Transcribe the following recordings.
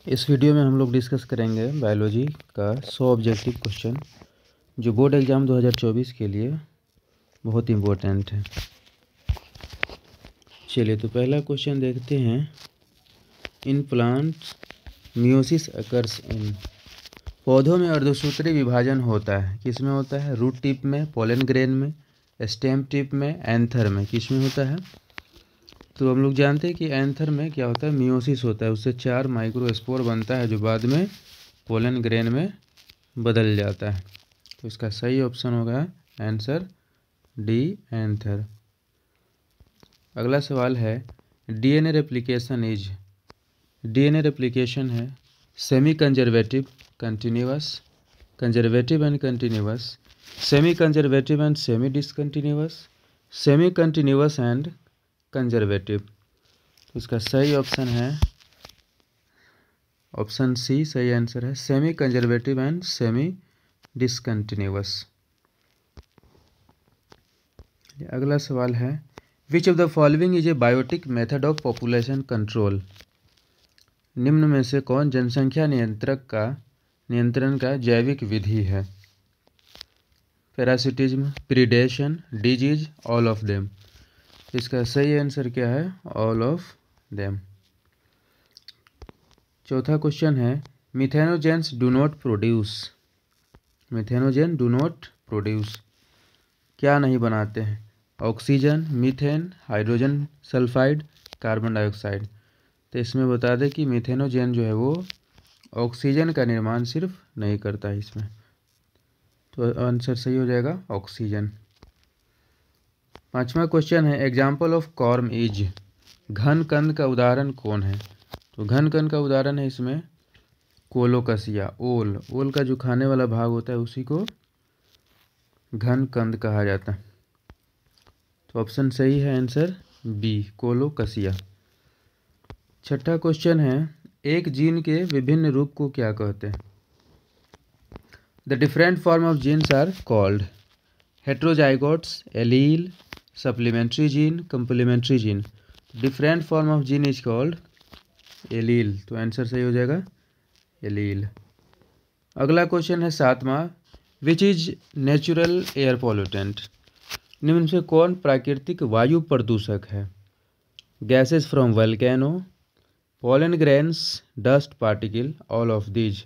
इस वीडियो में हम लोग डिस्कस करेंगे बायोलॉजी का 100 ऑब्जेक्टिव क्वेश्चन जो बोर्ड एग्ज़ाम 2024 के लिए बहुत इम्पोर्टेंट है। चलिए तो पहला क्वेश्चन देखते हैं। In plants meiosis occurs in, पौधों में अर्धसूत्री विभाजन होता है। किस में होता है? रूट टिप में, पोलन ग्रेन में, स्टेम टिप में, एंथर में। किस में होता है? तो हम लोग जानते हैं कि एंथर में क्या होता है, मियोसिस होता है। उससे 4 माइक्रोस्पोर बनता है जो बाद में पोलन ग्रेन में बदल जाता है। तो इसका सही ऑप्शन होगा आंसर डी, एंथर। अगला सवाल है DNA replication is, DNA replication है semi conservative, continuous, conservative and continuous, semi conservative and semi discontinuous, semi continuous and conservative. तो इसका सही ऑप्शन है ऑप्शन सी, सही आंसर है semi conservative and semi discontinuous. अगला सवाल है which of the following is a biotic method of population control, निम्न में से कौन जनसंख्या नियंत्रण का जैविक विधि है? Parasitism, predation, disease, all of them. इसका सही आंसर क्या है? All of them. चौथा क्वेश्चन है methanogens do not produce, methanogen do not produce क्या नहीं बनाते हैं? Oxygen, methane, hydrogen sulphide, carbon dioxide. तो इसमें बता दें कि मिथेनोजेन जो है वो ऑक्सीजन का निर्माण सिर्फ नहीं करता है इसमें। तो आंसर सही हो जाएगा ऑक्सीजन। पांचवा क्वेश्चन है एग्जाम्पल ऑफ कॉर्म इज, घन कंद का उदाहरण कौन है? तो घन कंद का उदाहरण है इसमें कोलोकसिया, ओल, ओल का जो खाने वाला भाग होता है उसी को घन कंद कहा जाता है। तो ऑप्शन सही है आंसर बी, कोलोकसिया। छठा क्वेश्चन है एक जीन के विभिन्न रूप को क्या कहते हैं? The different form of genes are called heterozygotes, allele, supplementary gene, complementary gene. Different form of gene is called allele. तो आंसर सही हो जाएगा एलील। अगला क्वेश्चन है सातवां which is natural air pollutant, निम्न से कौन प्राकृतिक वायु प्रदूषक है? Gases from volcano, pollen grains, dust particle, all of these.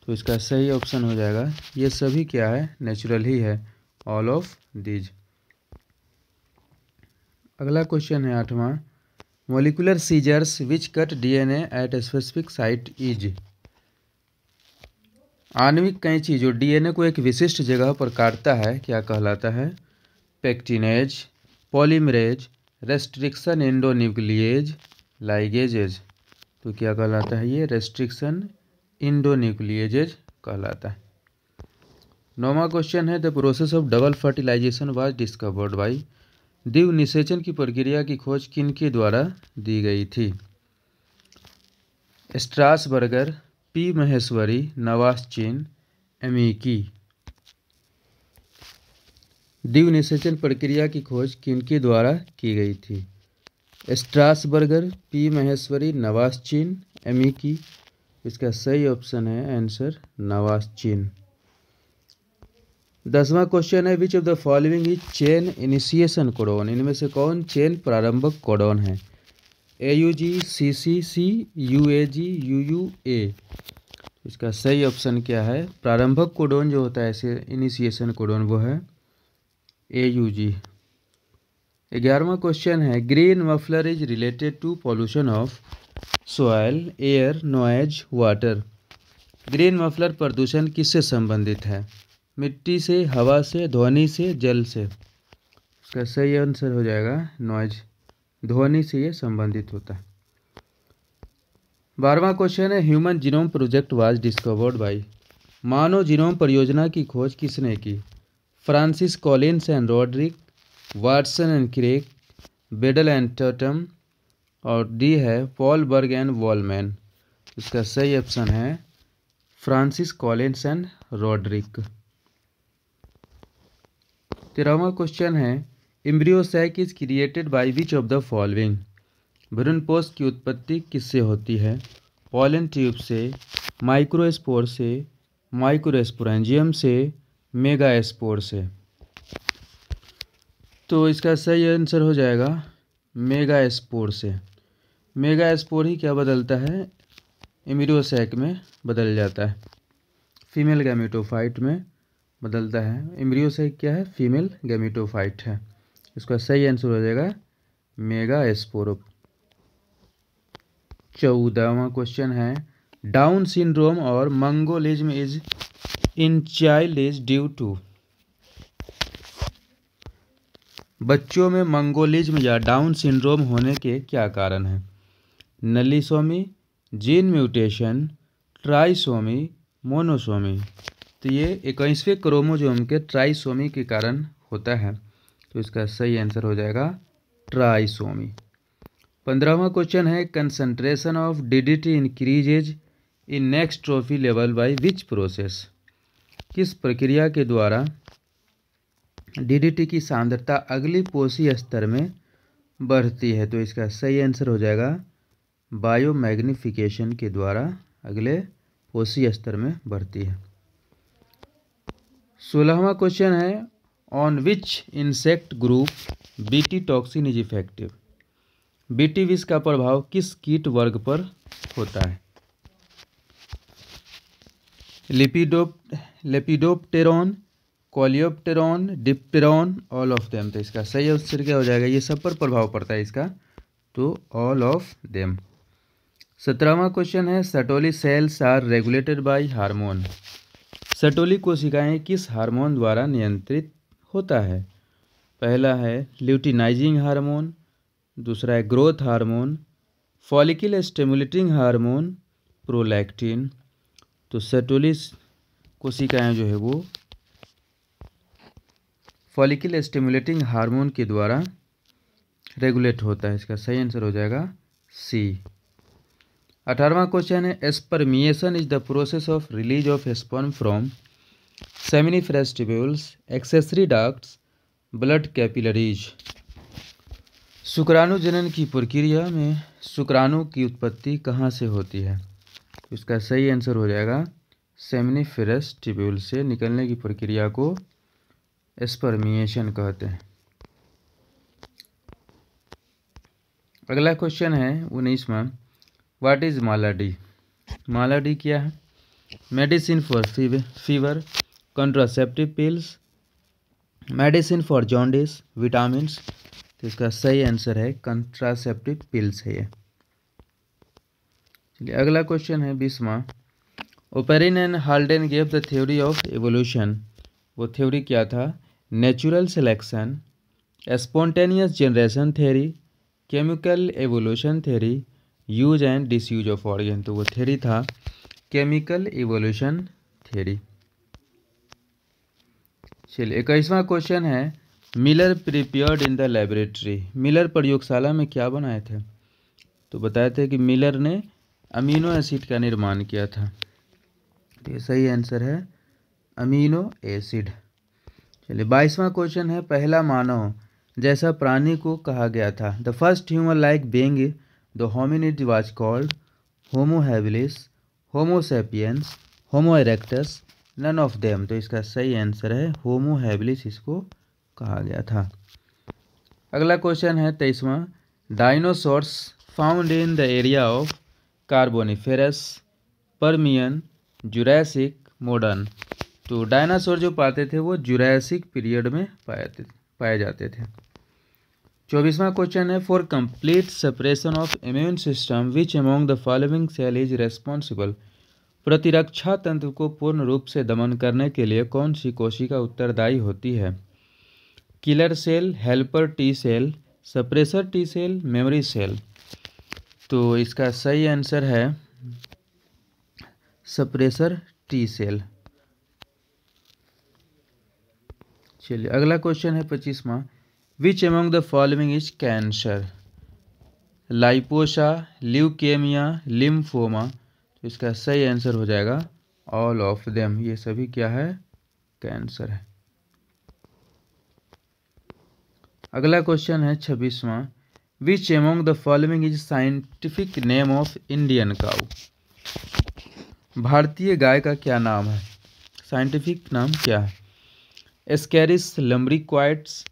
तो इसका सही ऑप्शन हो जाएगा ये सभी क्या है? नेचुरल ही है, ऑल ऑफ दीज। अगला क्वेश्चन है आठवां molecular scissors which cut DNA at specific site is, आणविक कैंची जो डीएनए को एक विशिष्ट जगह पर काटता है क्या कहलाता है? Pectinase, polymerase, restriction endonuclease, ligases. तो क्या कहलाता है ये? रेस्ट्रिक्शन एंडोन्यूक्लिएजेज कहलाता है। नौवां क्वेश्चन है the process of double fertilization was discovered by, द्विव निषेचन की प्रक्रिया की खोज किन के द्वारा दी गई थी? Strasburger, P Maheshwari, Nawaschin, Amici. द्विव निषेचन प्रक्रिया की खोज किनके द्वारा की गई थी? Strasburger, P Maheshwari, Nawaschin, Amici. इसका सही ऑप्शन है आंसर नवासचिन। 10वां क्वेश्चन है which of the following is chain initiation codon, इनमें से कौन चेन प्रारंभक कोडोन है? AUG, CCC, UAG, UUA। इसका सही ऑप्शन क्या है? प्रारंभक कोडोन जो होता है ऐसे इनिशिएशन कोडोन वो है AUG। 11वां क्वेश्चन है green muffler is related to pollution of soil, air, noise, water. Green muffler प्रदूषण किससे संबंधित है? मिट्टी से, हवा से, ध्वनि से, जल से। इसका सही आंसर हो जाएगा नॉइज, ध्वनि से ये संबंधित होता है। 12वां क्वेश्चन है human genome project was discovered by, मानव जीनोम परियोजना की खोज किसने की? Francis Collins and Roderick, Watson and Craig, Beadle and Tatum, और डी है पॉल बर्ग एंड वॉलमैन। इसका सही ऑप्शन है फ्रांसिस कॉलिन्स एंड रॉड्रिक। 13वां क्वेश्चन है embryo sac is created by which of the following, भ्रूणपोष की उत्पत्ति किससे होती है? पॉलन ट्यूब से, माइक्रोस्पोर से, माइक्रोस्पोरेंजियम से, मेगास्पोर से। तो इसका सही आंसर हो जाएगा मेगास्पोर से। मेगास्पोर ही क्या बदलता है, एम्ब्रियोसैक में बदल जाता है, फीमेल गैमेटोफाइट में बदलता है। एम्ब्रियोसैक क्या है, फीमेल गैमेटोफाइट है। इसका सही आंसर हो जाएगा मेगास्पोर। 14वां क्वेश्चन है, डाउन सिंड्रोम और mongolism is in child is due to. बच्चों में मंगोलिज्म या डाउन सिंड्रोम होने के क्या कारण हैं? नलीसोमी, जीन म्यूटेशन, ट्राइसोमी, मोनोसोमी। तो ये 21वें क्रोमोसोम के ट्राइसोमी के कारण होता है। तो इसका सही आंसर हो जाएगा ट्राइसोमी। 15वां क्वेश्चन है, concentration of DDT increases in next trophy level by which process. किस प्रक्रिया के द्वारा डीडीटी की सांद्रता अगली पोषी स्तर में बढ़ती है? तो इसका सही आंसर हो जाएगा बायोमैग्निफिकेशन के द्वारा अगले पोषी स्तर में बढ़ती है। 16वां क्वेश्चन है, on which insect group BT toxin is effective. BT विष का प्रभाव किस कीट वर्ग पर होता है? लेपिडोप्टेरॉन, कोलियोप्टेरॉन, डिप्टेरॉन, ऑल ऑफ देम। तो इसका सही आंसर क्या हो जाएगा, ये सब पर प्रभाव पड़ता है इसका, तो ऑल ऑफ देम। 17वां क्वेश्चन है, Sertoli cells are regulated by hormone. Sertoli कोशिकाएं किस हार्मोन द्वारा नियंत्रित होता है? पहला है ल्यूटिनाइजिंग हार्मोन, दूसरा है growth hormone, follicle stimulating hormone, prolactin. तो सटोली कोशिकाएं जो है वो फॉलिकल स्टिमुलेटिंग हार्मोन के द्वारा रेगुलेट होता है। इसका सही आंसर हो जाएगा सी। 18वां क्वेश्चन है, spermiation is the process of release of sperm from seminiferous tubules, accessory ducts, blood capillaries. शुक्राणु जनन की प्रक्रिया में शुक्राणु की उत्पत्ति कहाँ से होती है? इसका सही आंसर हो जाएगा सेमिनिफेरस ट्यूब्यूल से निकलने की प्रक्रिया को स्पर्मिएशन कहते हैं। अगला क्वेश्चन है 19वां, व्हाट इज मालाडी। मालाडी क्या है? Medicine for fever, contraceptive pills, medicine for jaundice, vitamins. तो इसका सही आंसर है कॉन्ट्रासेप्टिव पिल्स है ये। चलिए अगला क्वेश्चन है 20वां, Oparin and Haldane gave the theory of evolution. वो थ्योरी क्या था? Natural selection, spontaneous generation theory, chemical evolution theory, use and disuse of organ. तो वो थ्योरी था केमिकल एवोल्यूशन थ्योरी। चलिए 21वां क्वेश्चन है, Miller prepared in the laboratory. Miller प्रयोगशाला में क्या बनाए थे? तो बताए थे कि मिलर ने अमीनो एसिड का निर्माण किया था। तो ये सही आंसर है अमीनो एसिड। चलिए 22वां क्वेश्चन है, पहला मानव जैसा प्राणी को कहा गया था। The first human like being the hominid was called Homo habilis, Homo sapiens, Homo erectus, none of them. तो इसका सही आंसर है होमो हैबिलिस इसको कहा गया था। अगला क्वेश्चन है 23वां, dinosaurs found in the area of Carboniferous, Permian, Jurassic, modern. तो डायनासोर जो पाते थे वो जुरैसिक पीरियड में पाए जाते थे। 24वां क्वेश्चन है, for complete separation of immune system which among the following cell is responsible. प्रतिरक्षा तंत्र को पूर्ण रूप से दमन करने के लिए कौन सी कोशिका उत्तरदायी होती है? Killer cell, helper T cell, suppressor T cell, memory cell. तो इसका सही आंसर है सप्रेसर टी सेल। चलिए अगला क्वेश्चन है 25वां, which among the following is cancer. लाइपोसा, ल्यूकेमिया, लिम्फोमा। तो इसका सही आंसर हो जाएगा ऑल ऑफ देम। ये सभी क्या है? कैंसर है। अगला क्वेश्चन है 26वां, which among the following is scientific name of Indian cow. भारतीय गाय का क्या नाम है? साइंटिफिक नाम क्या है? Ascaris lumbricoides,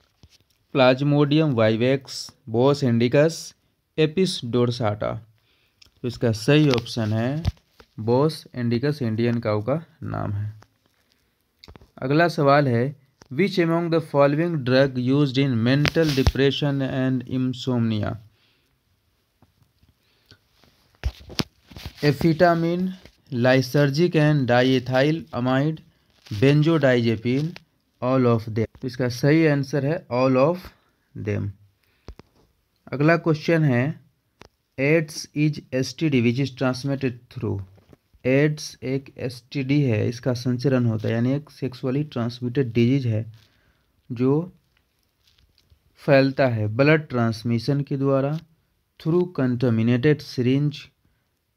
Plasmodium vivax, Bos indicus, Apis dorsata. तो इसका सही ऑप्शन है बोस इंडिकस, इंडियन काऊ का नाम है। अगला सवाल है, which among the following drug used in mental depression and insomnia? Amphetamine, lysergic and diethyl amide, benzodiazepine, all of them. तो इसका सही आंसर है ऑल ऑफ देम। अगला क्वेश्चन है, AIDS is STD which is transmitted through. AIDS एक STD है, इसका संचरण होता है, यानी एक सेक्सुअली ट्रांसमिटेड डिजीज है जो फैलता है ब्लड ट्रांसमिशन के द्वारा, through contaminated syringe,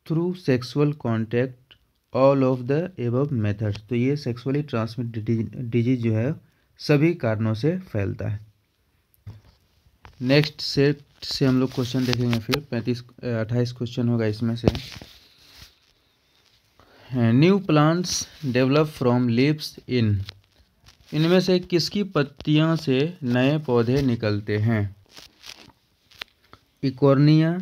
through sexual contact, all of the above methods. तो ये सेक्सुअली ट्रांसमिटेड डिजीज जो है सभी कारणों से फैलता है। नेक्स्ट सेट से हम लोग क्वेश्चन देखेंगे, फिर 28 क्वेश्चन होगा इसमें से। New plants develop from leaves इन, इनमें से किसकी पत्तियां से नए पौधे निकलते हैं? Eichhornia,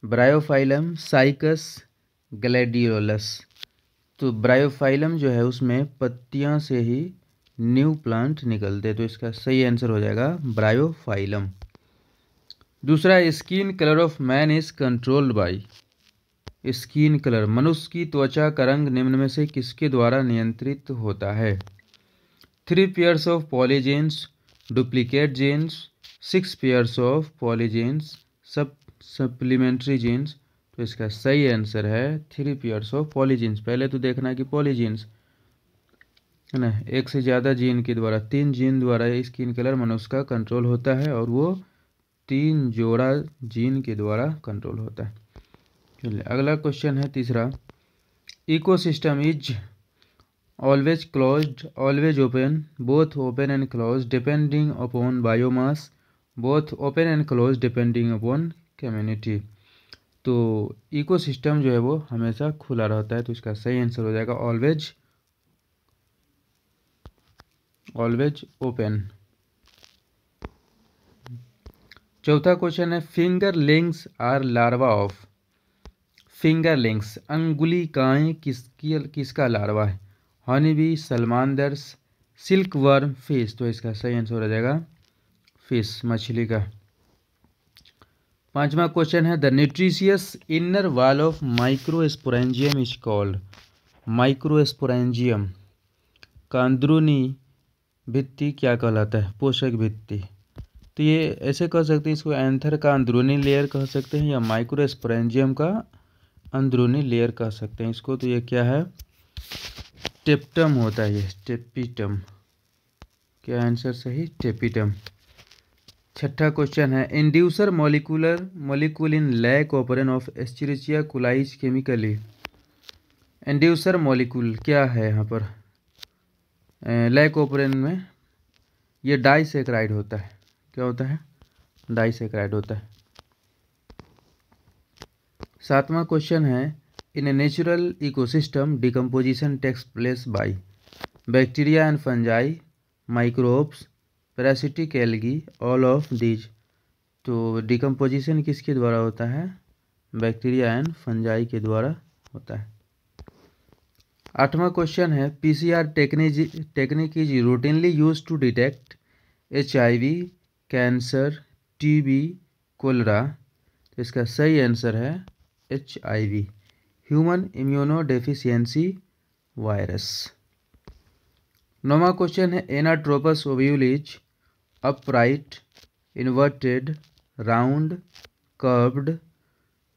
Bryophyllum, cycas, gladiolus. तो ब्रायोफाइलम जो है उसमें पत्तियां से ही न्यू प्लांट निकलते, तो इसका सही आंसर हो जाएगा ब्रायोफाइलम। दूसरा, skin colour of man is controlled by. Skin colour, मनुष्य की त्वचा का रंग निम्न में से किसके द्वारा नियंत्रित होता है? 3 pairs of polygenes, duplicate genes, 6 pairs of polygenes, supplementary genes. तो इसका सही आंसर है 3 पेयर्स ऑफ पॉलीजीन्स। पहले तो देखना है कि पॉलीजीन्स है ना, एक से ज़्यादा जीन के द्वारा, 3 जीन द्वारा स्किन कलर मनुष्य का कंट्रोल होता है, और वो 3 जोड़ा जीन के द्वारा कंट्रोल होता है। चलिए अगला क्वेश्चन है तीसरा, ecosystem is always closed, always open, both open and close depending upon biomass, both open and close depending upon community. तो इकोसिस्टम जो है वो हमेशा खुला रहता है, तो इसका सही आंसर हो जाएगा ऑलवेज ओपन। चौथा क्वेश्चन है, fingerlings are larva of. Fingerlings अंगुलिकाएं किसका लार्वा है? Honeybee, salamanders, silk worm, fish. तो इसका सही आंसर हो जाएगा फिश, मछली का। पांचवा क्वेश्चन है, the nutritious inner wall of microsporangium is called. Microsporangium का अंदरूनी भित्ति क्या कहलाता है? पोषक भित्ति। तो ये ऐसे कह सकते हैं, इसको एंथर का अंदरूनी लेयर कह सकते हैं, या माइक्रोस्पोरेंजियम का अंदरूनी लेयर कह सकते हैं इसको। तो ये क्या है? टेप्टम होता है, ये टेपिटम। क्या आंसर सही? टेपिटम। छठा क्वेश्चन है, inducer molecule in lac operon of Escherichia coli chemically. Inducer molecule क्या है यहाँ पर? लैक ऑपरेन में ये डाइसैकराइड होता है। क्या होता है? डाइसैकराइड होता है। सातवां क्वेश्चन है, in a natural ecosystem decomposition takes place by bacteria and fungi, microbes, parasitic algae, all of these. तो डिकम्पोजिशन किसके द्वारा होता है? बैक्टीरिया एंड फंजाई के द्वारा होता है। आठवां क्वेश्चन है, PCR technique is routinely use to detect HIV, cancer, TB, cholera. तो इसका सही आंसर है HIV, human immunodeficiency virus. नौवां क्वेश्चन है, anatropous ovule is upright, inverted, round, curved.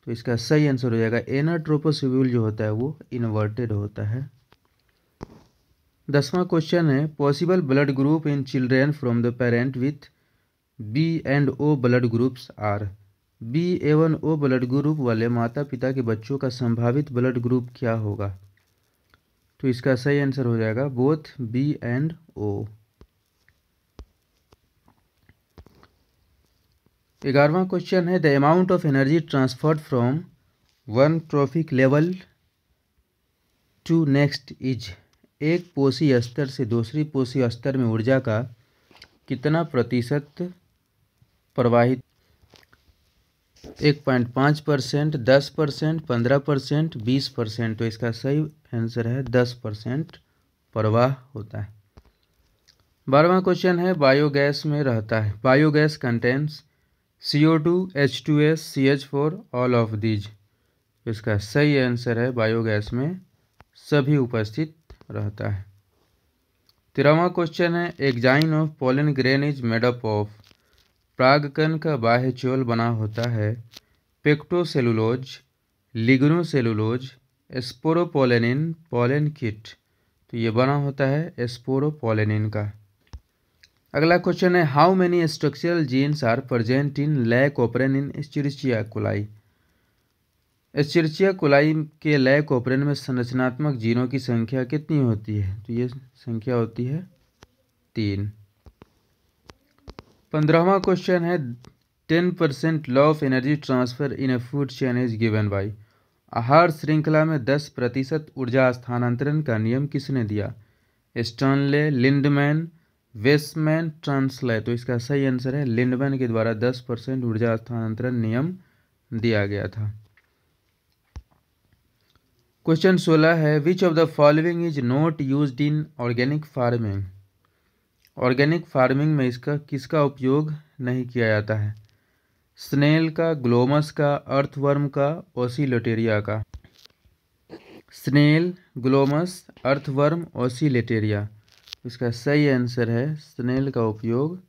तो इसका सही आंसर हो जाएगा एनाट्रोपस ओव्यूल जो होता है वो इन्वर्टेड होता है। 10वां क्वेश्चन है, possible blood group in children from the parent with B and O blood groups are. B एवं O ब्लड ग्रुप वाले माता पिता के बच्चों का संभावित ब्लड ग्रुप क्या होगा? तो इसका सही आंसर हो जाएगा बोथ B and O। 11वां क्वेश्चन है, the amount of energy transferred from one trophic level to next is, एक पोषी स्तर से दूसरी पोषी स्तर में ऊर्जा का कितना प्रतिशत प्रवाहित? 1.5%, 10%, 15%, 20%। तो इसका सही आंसर है 10% प्रवाह होता है। 12वां क्वेश्चन है बायोगैस में रहता है। Biogas contains CO2, H2S, CH4, all of these. इसका सही आंसर है बायोगैस में सभी उपस्थित रहता है। 13वां क्वेश्चन है exine of pollen grain is made up of. परागकण का बाह्य चोल बना होता है पेक्टोसेलुलोज, लिग्नोसेलुलोज, स्पोरोपोलेनिन, पोलन किट। तो ये बना होता है स्पोरोपोलेनिन का। अगला क्वेश्चन है how many structural genes are present in lac operon in Escherichia coli. Escherichia coli के लैकोपेरेन में संरचनात्मक जीनों की संख्या कितनी होती है? तो ये संख्या होती है 3। 15वां क्वेश्चन है 10% law of energy transfer in A food chain is given by. आहार श्रृंखला में 10% ऊर्जा स्थानांतरण का नियम किसने दिया? स्टर्नले, लिंडमैन, वेस्टमैन, ट्रांसले। तो इसका सही आंसर है लिंडमैन के द्वारा 10% ऊर्जा स्थानांतरण नियम दिया गया था। क्वेश्चन 16 है which of the following is not used in organic farming. Organic farming में इसका किसका उपयोग नहीं किया जाता है? स्नेल का, ग्लोमस का, अर्थवर्म का, ओसिलेटेरिया का। Snail, Glomus, earthworm, Oscillatoria. इसका सही आंसर है स्नेल का उपयोग,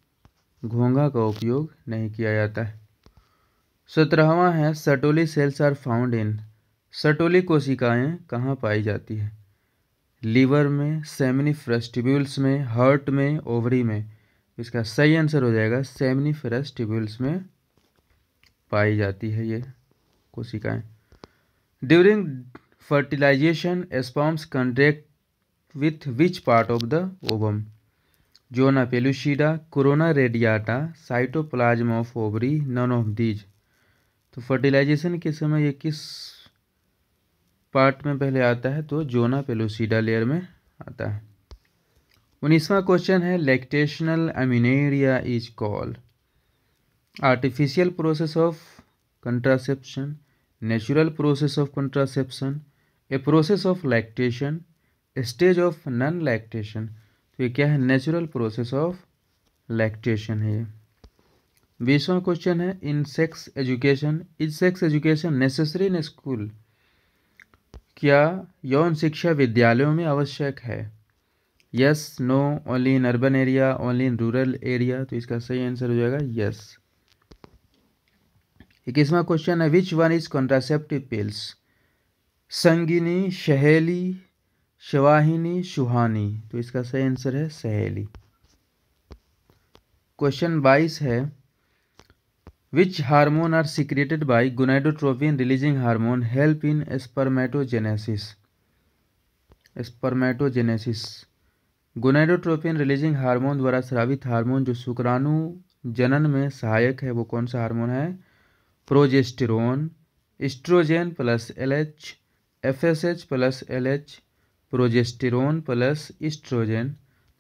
घोंघा का उपयोग नहीं किया जाता है। 17वां है Sertoli cells are found in. Sertoli कोशिकाएं कहाँ पाई जाती है? लीवर में, सेमिनिफरस ट्यूब्यूल्स में, हार्ट में, ओवरी में। इसका सही आंसर हो जाएगा सेमिनिफरस ट्यूब्यूल्स में पाई जाती है ये कोशिकाएं। During fertilization sperms contact with which part of the ovum? Zona pellucida, corona radiata, cytoplasm of ovary, none of these. तो फर्टिलाइजेशन के समय ये किस पार्ट में पहले आता है? तो जोना पेलुसिडा लेयर में आता है। 19वां क्वेश्चन है lactational amenorrhea is called. Artificial process of contraception, natural process of contraception, a process of lactation, stage of non lactation. तो ये क्या है? नेचुरल प्रोसेस ऑफ लैक्टेशन है ये। 20वां क्वेश्चन है in sex education is sex education necessary in school. क्या यौन शिक्षा विद्यालयों में आवश्यक है? Yes, no, only in urban area, only in rural area. तो इसका सही आंसर हो जाएगा यस। 21वां क्वेश्चन है which one is contraceptive pills. Sangini, Saheli, शवाहिनी, सुहानी। तो इसका सही आंसर है सहेली। क्वेश्चन 22 है which hormone are secreted by gonadotropin releasing hormone help in spermatogenesis. Spermatogenesis gonadotropin releasing hormone द्वारा स्रावित हार्मोन जो शुक्राणु जनन में सहायक है वो कौन सा हार्मोन है? Progesterone, estrogen plus LH, FSH plus LH, progesterone plus estrogen.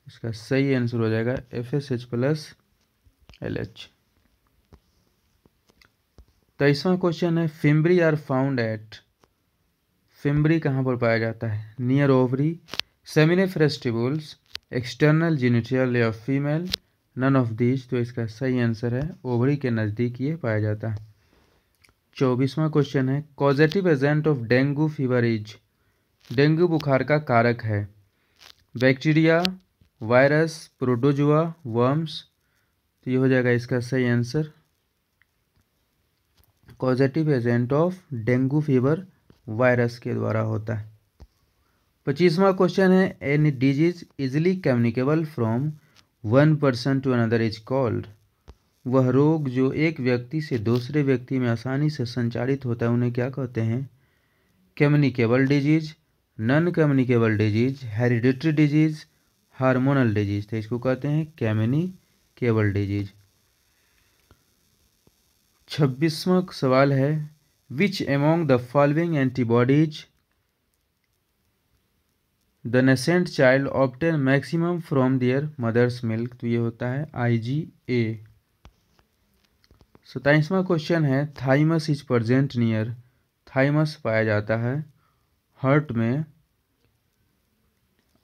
इसका सही आंसर हो जाएगा FSH प्लस LH। 23वां क्वेश्चन है fimbriae are found at. Fimbriae कहाँ पर पाया जाता है? Near ovary, seminiferous tubules, external genital of female, none of these. तो इसका सही आंसर है ओवरी के नज़दीक ये पाया जाता है। 24वां क्वेश्चन है causative agent of dengue fever is. Dengue बुखार का कारक है बैक्टीरिया, वायरस, प्रोटोजुआ, वर्म्स। तो ये हो जाएगा इसका सही answer causative agent of dengue fever virus के द्वारा होता है। 25वां क्वेश्चन है any disease easily communicable from one person to another is called. वह रोग जो एक व्यक्ति से दूसरे व्यक्ति में आसानी से संचारित होता है उन्हें क्या कहते हैं? Communicable disease, non communicable disease, hereditary disease, hormonal disease. तो इसको कहते हैं कम्युनिकेबल डिजीज। 26वां सवाल है which among the following antibodies the nascent child obtain maximum from their mothers milk, तो ये होता है IgA। 27वां क्वेश्चन है thymus is present near, thymus पाया जाता है हार्ट में,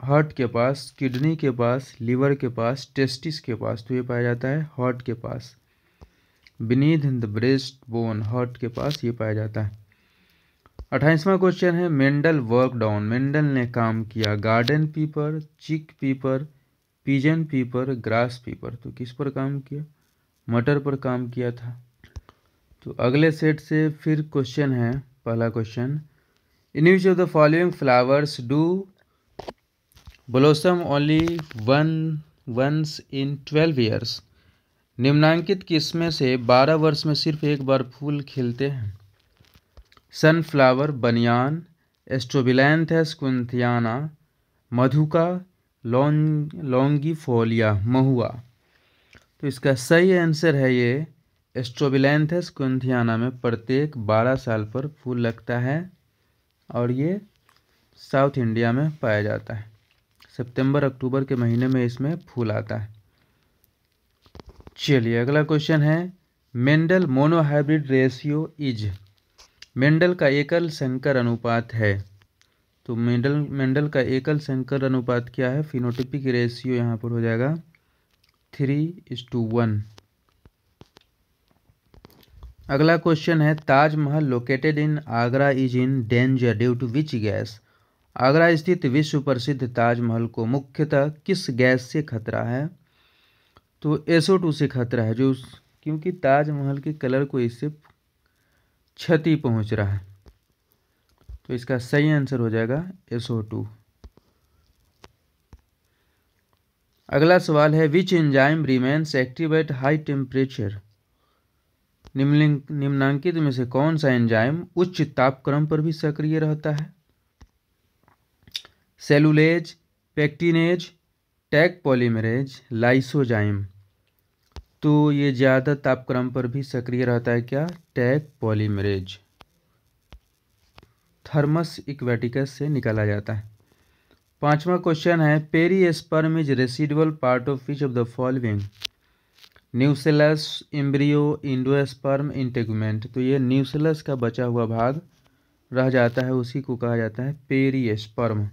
हार्ट के पास, किडनी के पास, लीवर के पास, टेस्टिस के पास, तो ये पाया जाता है हार्ट के पास। Beneath the breast bone, heart के पास ये पाया जाता है। 28वां क्वेश्चन है मेंडल वर्क डाउन, मेंडल ने काम किया गार्डन पीपर, चिक पीपर, पिजन पीपर, ग्रास पीपर, तो किस पर काम किया, मटर पर काम किया था। तो अगले सेट से फिर क्वेश्चन है, पहला question, in which of the following flowers do blossom only once in 12 years, निम्नांकित किसमें से 12 वर्ष में सिर्फ एक बार फूल खिलते हैं। सनफ्लावर, बनियान, एस्ट्रोबिलैंथस क्विंथियाना, मधुका, लॉन्गिफोलिया, महुआ। तो इसका सही आंसर है ये एस्ट्रोबिलैंथस क्विंथियाना में प्रत्येक 12 साल पर फूल लगता है और ये साउथ इंडिया में पाया जाता है। सितंबर अक्टूबर के महीने में इसमें फूल आता है। चलिए अगला क्वेश्चन है Mendel monohybrid ratio is, Mendel का एकल संकर अनुपात है, तो मेंडल का एकल संकर अनुपात क्या है, फिनोटिपिक रेशियो यहाँ पर हो जाएगा 3:1। अगला क्वेश्चन है Taj Mahal located in Agra is in danger due to which gas, Agra स्थित विश्व प्रसिद्ध ताजमहल को मुख्यतः किस गैस से खतरा है, तो SO2 से खतरा है, जो क्योंकि ताजमहल के कलर को इससे क्षति पहुंच रहा है, तो इसका सही आंसर हो जाएगा SO2। अगला सवाल है which enzyme remains active at high temperature, निम्नांकित में से कौन सा एंजाइम उच्च तापक्रम पर भी सक्रिय रहता है। Cellulase, pectinase, tag polymerase, lysozyme, तो ये ज़्यादा तापक्रम पर भी सक्रिय रहता है क्या, टैग पॉलीमरेज, थर्मस इक्वेटिकस से निकाला जाता है। 5वां क्वेश्चन है perisperm is residual part of which of the following, nucellus, embryo, endosperm, integument, तो ये न्यूसेलस का बचा हुआ भाग रह जाता है, उसी को कहा जाता है पेरिस्पर्म।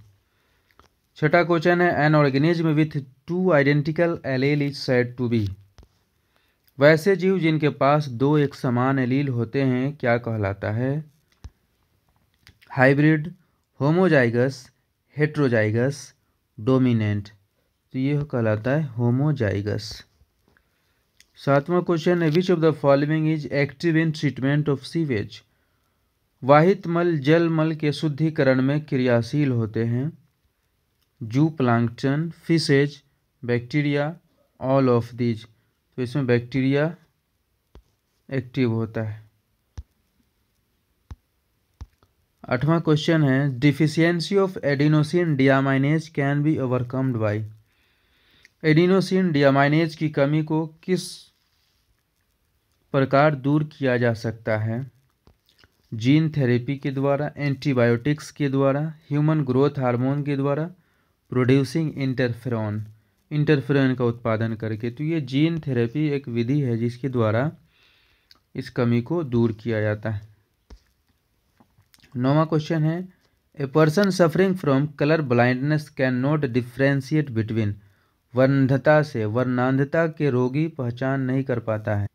6ठा क्वेश्चन है an organism with 2 identical allele is said to be, वैसे जीव जिनके पास 2 एक समान एलील होते हैं क्या कहलाता है, हाइब्रिड, होमोजाइगस, हेट्रोजाइगस, डोमिनेंट, तो ये कहलाता है होमोजाइगस। 7वां क्वेश्चन है which of the following is active in treatment of sewage, वाहित मल जल मल के शुद्धिकरण में क्रियाशील होते हैं, zoo plankton, fishes, bacteria, all of these, तो इसमें बैक्टीरिया एक्टिव होता है। 8वां क्वेश्चन है deficiency of adenosine deaminase can be overcomed by, adenosine deaminase की कमी को किस प्रकार दूर किया जा सकता है, जीन थेरेपी के द्वारा, एंटीबायोटिक्स के द्वारा, ह्यूमन ग्रोथ हार्मोन के द्वारा, प्रोड्यूसिंग इंटरफेरॉन का उत्पादन करके, तो ये जीन थेरेपी एक विधि है जिसके द्वारा इस कमी को दूर किया जाता है। 9वां क्वेश्चन है a person suffering from colour blindness can not differentiate between, वर्णंधता से वर्णांधता के रोगी पहचान नहीं कर पाता है,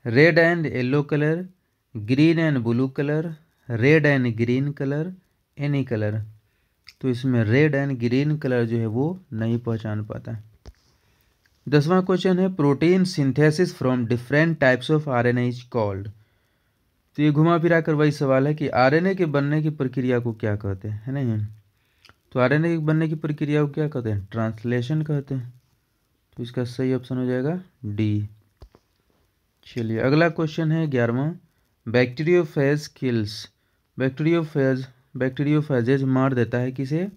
red and yellow colour, green and blue colour, red and green colour, any colour, तो इसमें रेड एंड ग्रीन कलर जो है वो नहीं पहचान पाता है। 10वां क्वेश्चन है protein synthesis from different types of RNA is called, तो ये घुमा फिरा कर वही सवाल है कि RNA के बनने की प्रक्रिया को क्या कहते हैं, है नहीं, तो RNA के बनने की प्रक्रिया को क्या कहते हैं, ट्रांसलेशन कहते हैं, तो इसका सही ऑप्शन हो जाएगा D। चलिए अगला क्वेश्चन है 11वां बैक्टीरियोफेज किल्स, बैक्टीरियोफेजेज मार देता है किसे,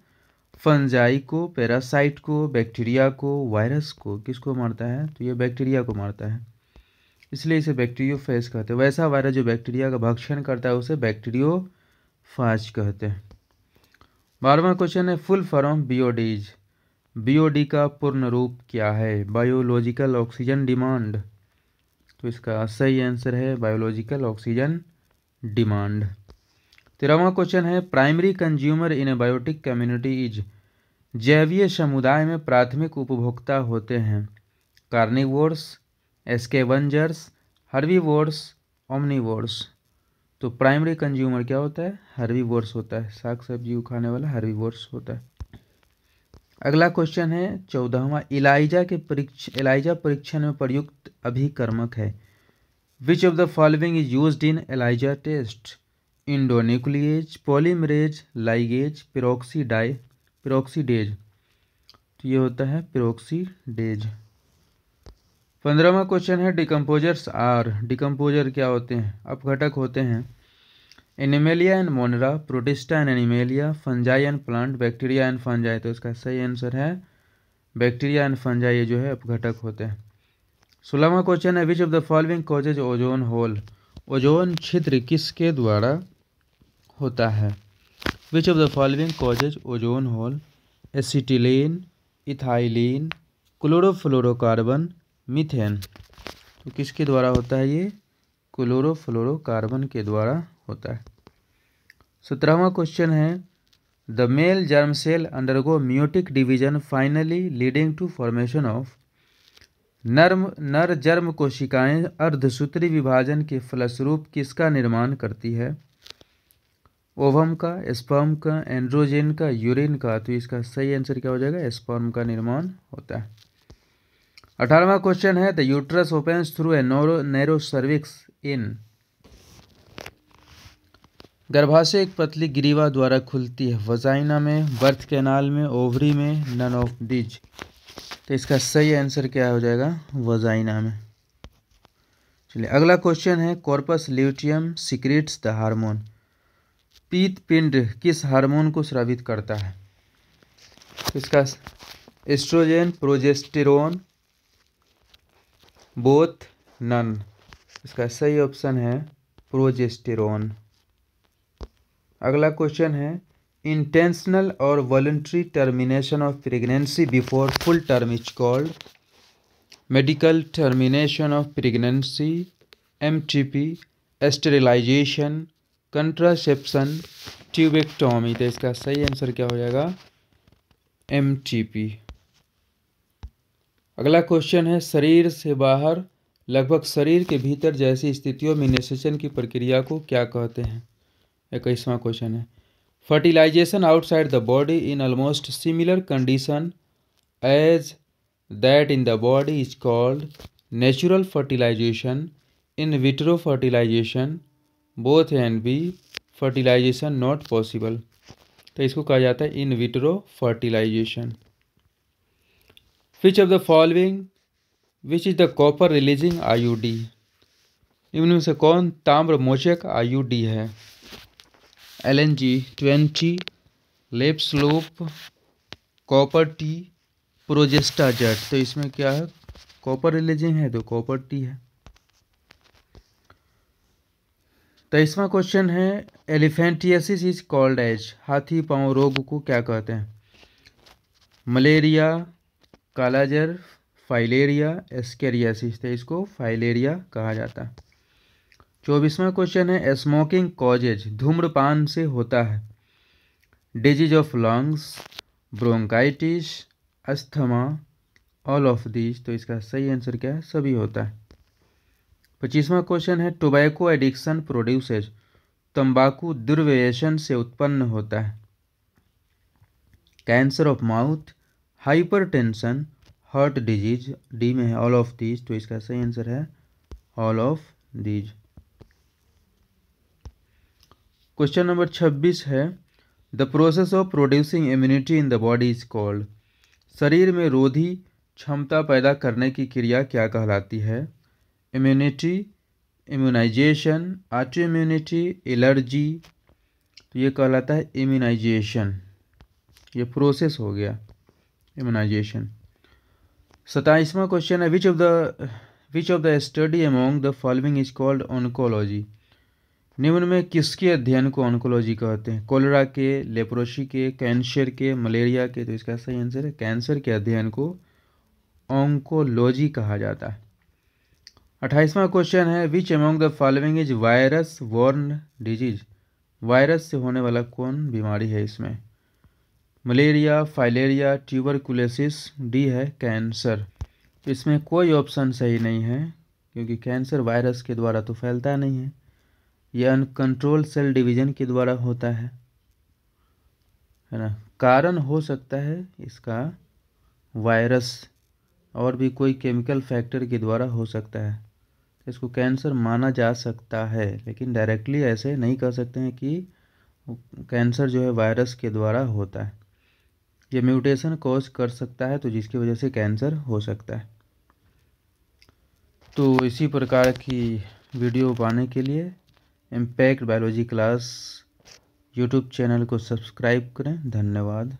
फंजाई को, पैरासाइट को, बैक्टीरिया को, वायरस को, किसको मारता है, तो ये बैक्टीरिया को मारता है, इसलिए इसे बैक्टीरियोफेज कहते हैं। वैसा वायरस जो बैक्टीरिया का भक्षण करता है उसे बैक्टीरियोफाज कहते हैं। 12वां क्वेश्चन है फुल फॉर्म बीओडीज। बीओडी का पूर्ण रूप क्या है? Biological oxygen demand. तो इसका सही आंसर है बायोलॉजिकल ऑक्सीजन डिमांड। 13वां क्वेश्चन है primary consumer in a biotic community is. जैवीय समुदाय में प्राथमिक उपभोक्ता होते हैं कार्निवोर्स, एस्केवेंजर्स, हर्बीवोर्स, ओमनीवोर्स। तो प्राइमरी कंज्यूमर क्या होता है? हर्बीवोर्स होता है, साग सब्जी को खाने वाला हर्बीवोर्स होता है। अगला क्वेश्चन है 14वां एलाइजा परीक्षण में प्रयुक्त अभिकर्मक है। Which of the following is used in ELISA test? Endonuclease, polymerase, ligase, peroxidase. तो ये होता है पिरोक्सीडेज। 15वां क्वेश्चन है डिकम्पोजर्स आर। डिकम्पोजर क्या होते हैं? अपघटक होते हैं Animalia and Monera, Protista and Animalia, Fungi and plant, bacteria and Fungi. तो इसका सही आंसर है बैक्टीरिया एंड फंजाई, ये जो है अपघटक होते हैं। 16वां क्वेश्चन है which of the following causes ozone hole? Ozone छिद्र किसके द्वारा होता है? Which of the following causes ozone hole? Acetylene, ethylene, chlorofluorocarbon, methane. तो किसके द्वारा होता है ये? क्लोरोफ्लोरोकार्बन के द्वारा होता है। 17वां क्वेश्चन है the male germ cell undergo meiotic division finally leading to formation of. नर जर्म कोशिकाएं अर्धसूत्री विभाजन के फलस्वरूप किसका निर्माण करती है? ओवम का, स्पर्म का, एंड्रोजन का, यूरिन का। तो इसका सही आंसर क्या हो जाएगा? स्पर्म का निर्माण होता है। 18वां क्वेश्चन है the uterus opens through a narrow cervix in. गर्भाशय एक पतली ग्रीवा द्वारा खुलती है वजाइना में, बर्थ कैनाल में, ओवरी में, नन ऑफ दीज। तो इसका सही आंसर क्या हो जाएगा? वजाइना में। चलिए अगला क्वेश्चन है corpus luteum secrets the hormone. पीत पिंड किस हार्मोन को स्रावित करता है? इसका एस्ट्रोजन, प्रोजेस्टेरोन, बोथ, नन। इसका सही ऑप्शन है प्रोजेस्टेरोन। अगला क्वेश्चन है इंटेंशनल और voluntary termination of pregnancy before full term is called. Medical termination of pregnancy, MTP, sterilization, contraception, tubectomy. तो इसका सही आंसर क्या हो जाएगा? एमटीपी। अगला क्वेश्चन है शरीर से बाहर लगभग शरीर के भीतर जैसी स्थितियों में निषेचन की प्रक्रिया को क्या कहते हैं? 21वां क्वेश्चन है fertilization outside the body in almost similar condition as that in the body is called natural fertilization, in vitro fertilization, both and B, fertilization not possible. तो इसको कहा जाता है in vitro fertilization. Which of the following which is the copper releasing IUD? इनमें से कौन ताम्र मोचक IUD है? LNG-20, लेप्सलोप, copper T, प्रोजेस्टाजेट। तो इसमें क्या है? कॉपर रिलीजिंग है तो कॉपर टी है। 23वां क्वेश्चन है एलिफेंटियासिस इज कॉल्ड एज। हाथी पांव रोग को क्या कहते हैं? Malaria, kala-azar, filaria, ascariasis. तो इसको फाइलेरिया कहा जाता है। 24वां क्वेश्चन है स्मोकिंग कॉजेज धूम्रपान से होता है disease of lungs, bronchitis, asthma, all of these. तो इसका सही आंसर क्या है? सभी होता है। 25वां क्वेश्चन है टोबैको एडिक्शन प्रोड्यूसेज। तंबाकू दुर्व्यसन से उत्पन्न होता है cancer of mouth, hypertension, heart disease. D में है ऑल ऑफ दीज। तो इसका सही आंसर है all of these. Question number 26 है the process of producing immunity in the body is called. शरीर में रोधी क्षमता पैदा करने की क्रिया क्या कहलाती है? Immunity, immunization, auto immunity, allergy. तो ये कहलाता है इम्यूनाइजेशन। ये प्रोसेस हो गया इम्यूनाइजेशन। 27वां क्वेश्चन है which of the study among the following is called oncology. निम्न में किसके अध्ययन को ऑन्कोलॉजी कहते हैं? कोलेरा के, लेप्रोसी के, कैंसर के, मलेरिया के? तो इसका सही आंसर है कैंसर के अध्ययन को ऑन्कोलॉजी कहा जाता है। 28वां क्वेश्चन है विच among the following is virus borne disease? Virus से होने वाला कौन बीमारी है इसमें? मलेरिया, फाइलेरिया, ट्यूबरकुलोसिस, डी है कैंसर। इसमें कोई ऑप्शन सही नहीं है क्योंकि कैंसर वायरस के द्वारा तो फैलता नहीं है, यह अनकंट्रोल सेल डिवीजन के द्वारा होता है ना। कारण हो सकता है इसका वायरस और भी कोई केमिकल फैक्टर के द्वारा हो सकता है, तो इसको कैंसर माना जा सकता है, लेकिन डायरेक्टली ऐसे नहीं कह सकते हैं कि कैंसर जो है वायरस के द्वारा होता है। ये म्यूटेशन कॉज कर सकता है तो जिसकी वजह से कैंसर हो सकता है। तो इसी प्रकार की वीडियो पाने के लिए impact biology class YouTube channel को सब्सक्राइब करें। धन्यवाद।